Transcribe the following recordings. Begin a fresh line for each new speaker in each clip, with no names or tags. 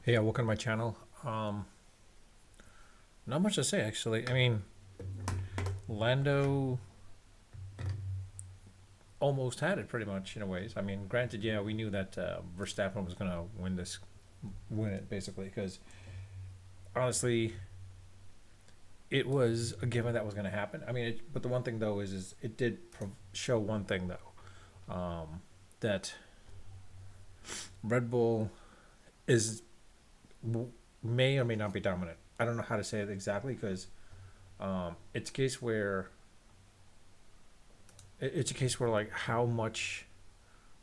Yeah, welcome to my channel. Not much to say actually. I mean, Lando almost had it pretty much in a ways. I mean, granted, yeah, we knew that Verstappen was gonna win it basically, because honestly, it was a given that was gonna happen. I mean, but the one thing though is it did show one thing though, that Red Bull is may or may not be dominant. I don't know how to say it exactly because it's a case where it's a case where like how much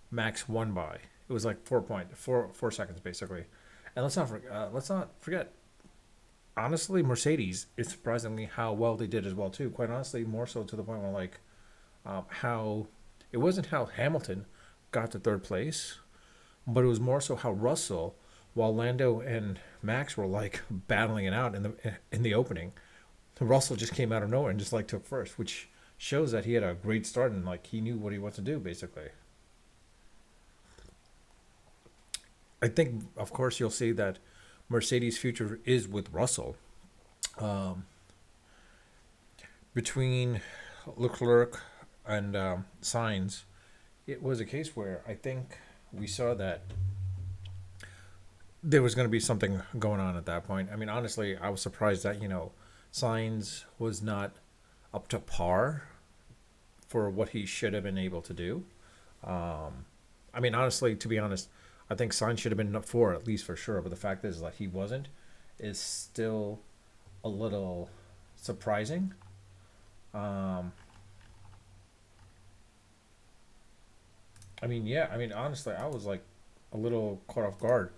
Max won by. It was like 4 seconds basically. And let's not forget. Honestly, Mercedes is surprisingly how well they did as well too. Quite honestly, more so to the point where like how it wasn't how Hamilton got to third place, but it was more so how Russell, while Lando and Max were like battling it out in the opening, Russell just came out of nowhere and just like took first, which shows that he had a great start and like he knew what he wanted to do basically. I think, of course, you'll see that Mercedes' future is with Russell. Um, Between Leclerc and Sainz, it was a case where I think we saw that there was going to be something going on at that point. I mean, honestly, I was surprised that Sainz was not up to par for what he should have been able to do. I mean, honestly, to be honest, I think Sainz should have been up four at least for sure. But the fact is that he wasn't is still a little surprising. Um, I mean, yeah. I mean, honestly, I was like a little caught off guard.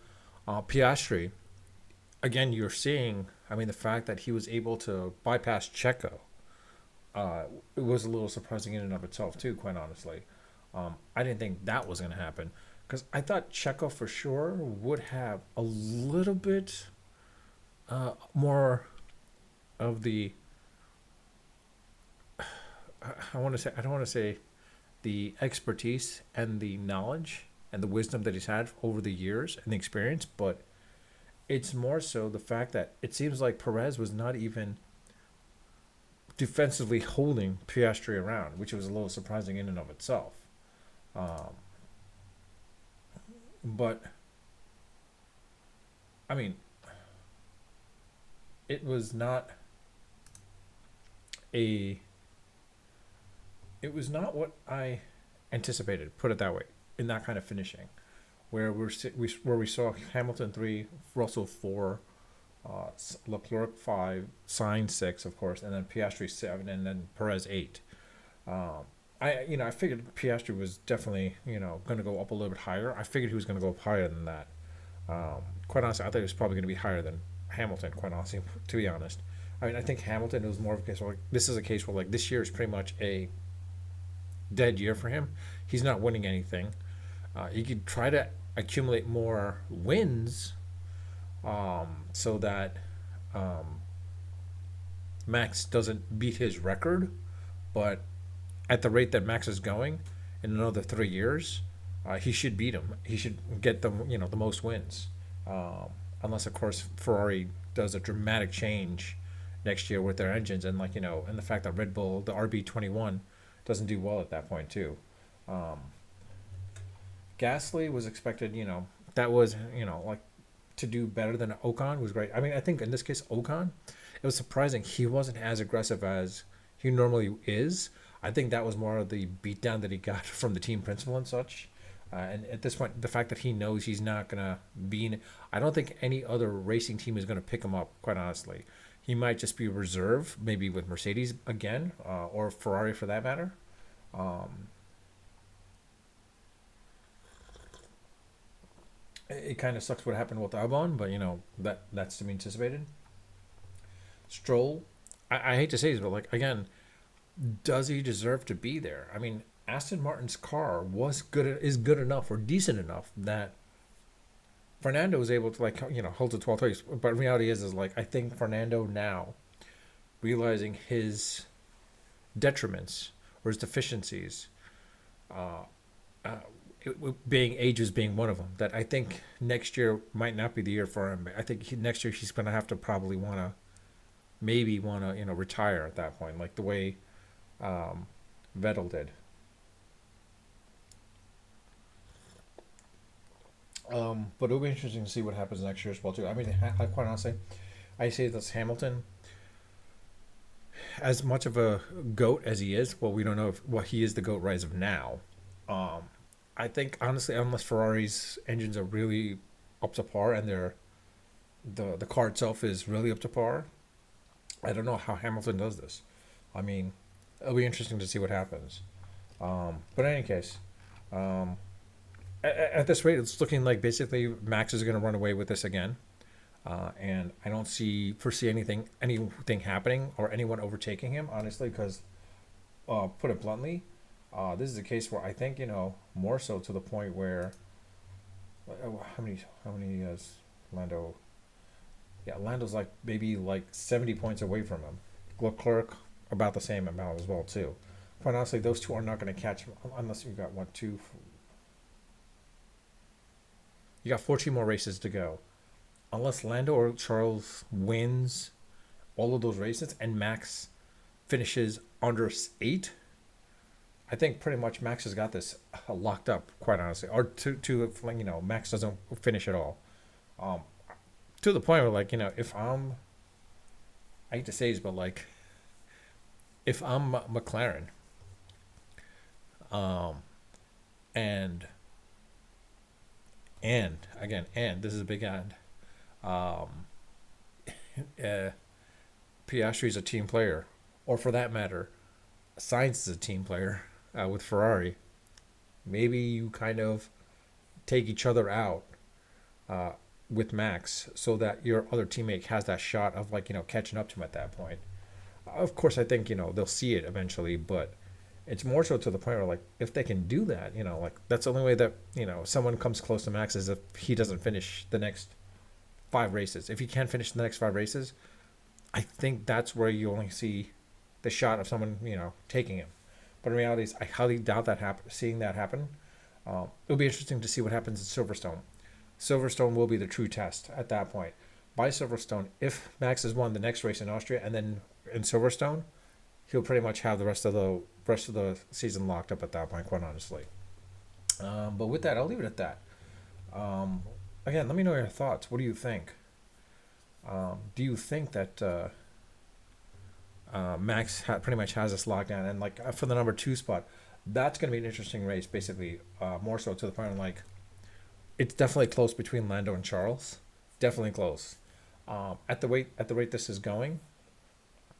Piastri, again, you're seeing. I mean, the fact that he was able to bypass Checo, uh, it was a little surprising in and of itself too. Quite honestly, I didn't think that was going to happen because I thought Checo for sure would have a little bit more of the. I want to say I don't want to say the expertise and the knowledge and the wisdom that he's had over the years and the experience, but it's more so the fact that it seems like Perez was not even defensively holding Piastri around, which was a little surprising in and of itself. Um, but I mean, it was not a. It was not what I anticipated. Put it that way, in that kind of finishing, where we saw Hamilton 3, Russell 4, Leclerc 5, Sainz 6, of course, and then Piastri 7, and then Perez 8. Um, I figured Piastri was definitely going to go up a little bit higher. I figured he was going to go up higher than that. Quite honestly, I thought he was probably going to be higher than Hamilton. Quite honestly, to be honest, I mean I think Hamilton was more of a case where like this is a case where like this year is pretty much a dead year for him. He's not winning anything. He could try to accumulate more wins, so that um, Max doesn't beat his record. But at the rate that Max is going, in another 3 years, he should beat him. He should get the most wins, unless of course Ferrari does a dramatic change next year with their engines and and the fact that Red Bull the RB21 doesn't do well at that point too. Um, Gasly was expected, that was like to do better than Ocon was great. I mean, I think in this case Ocon, it was surprising he wasn't as aggressive as he normally is. I think that was more of the beatdown that he got from the team principal and such. And at this point, the fact that he knows he's not gonna be in, I don't think any other racing team is gonna pick him up. Quite honestly, he might just be reserved, maybe with Mercedes again, or Ferrari for that matter. Um, it kind of sucks what happened with Albon, but that's to be anticipated. Stroll, I hate to say this, but like again, does he deserve to be there? I mean, Aston Martin's car is good enough or decent enough that Fernando was able to like hold the 12th place. But reality is like I think Fernando now realizing his detriments or his deficiencies, uh, uh, being ages being one of them. That I think next year might not be the year for him. I think next year he's going to have to probably want to retire at that point, like the way Vettel did. But it'll be interesting to see what happens next year as well too. I mean, quite honestly, I say that Hamilton, as much of a goat as he is, well, we don't know if he is the goat right as of now. Um, I think honestly, unless Ferrari's engines are really up to par and the car itself is really up to par, I don't know how Hamilton does this. I mean, it'll be interesting to see what happens. But in any case, um, at this rate, it's looking like basically Max is going to run away with this again. And I don't foresee anything happening or anyone overtaking him, honestly, because put it bluntly, this is a case where I think more so to the point where how many is Lando? Yeah, Lando's like maybe like 70 points away from him. Leclerc about the same amount as well too. Quite honestly, those two are not going to catch him unless you got one, two. You got 14 more races to go. Unless Lando or Charles wins all of those races and Max finishes under 8, I think pretty much Max has got this locked up, quite honestly. Or Max doesn't finish at all. Um, to the point where, like, if I hate to say this, but like, if I'm McLaren, um, and again, this is a big and, um, uh, Piastri is a team player, or for that matter, Sainz is a team player with Ferrari. Maybe you kind of take each other out uh, with Max so that your other teammate has that shot of like catching up to him at that point. Of course, I think they'll see it eventually, but it's more so to the point where like if they can do that, like that's the only way that someone comes close to Max is if he doesn't finish the next 5 races. If he can't finish the next 5 races, I think that's where you only see the shot of someone taking him. But in reality, I highly doubt seeing that happen. It'll be interesting to see what happens at Silverstone. Silverstone will be the true test at that point. By Silverstone, if Max has won the next race in Austria and then in Silverstone, he'll pretty much have the rest of the season locked up at that point. Quite honestly. But with that, I'll leave it at that. Um, Again, let me know your thoughts. What do you think? Do you think that Max pretty much has this lockdown, and like for the number 2 spot, that's going to be an interesting race. Basically, more so to the point of like it's definitely close between Lando and Charles. Definitely close. At the rate this is going,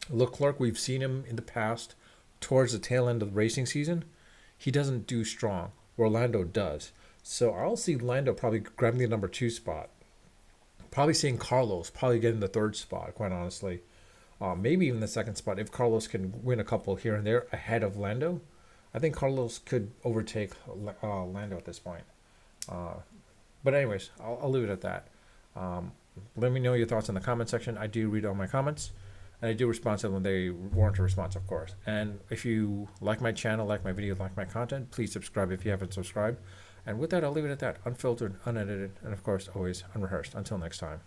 Leclerc, we've seen him in the past towards the tail end of the racing season. He doesn't do strong. Where Lando does. So I'll see Lando probably grabbing the number 2 spot. Probably seeing Carlos probably getting the 3rd spot, quite honestly. Maybe even the 2nd spot if Carlos can win a couple here and there ahead of Lando. I think Carlos could overtake Lando at this point. Uh, but anyways, I'll leave it at that. Um, Let me know your thoughts in the comment section. I do read all my comments. And I do respond to them when they warrant a response, of course. And if you like my channel, like my video, like my content, please subscribe if you haven't subscribed. And with that, I'll leave it at that. Unfiltered, unedited, and of course, always unrehearsed. Until next time.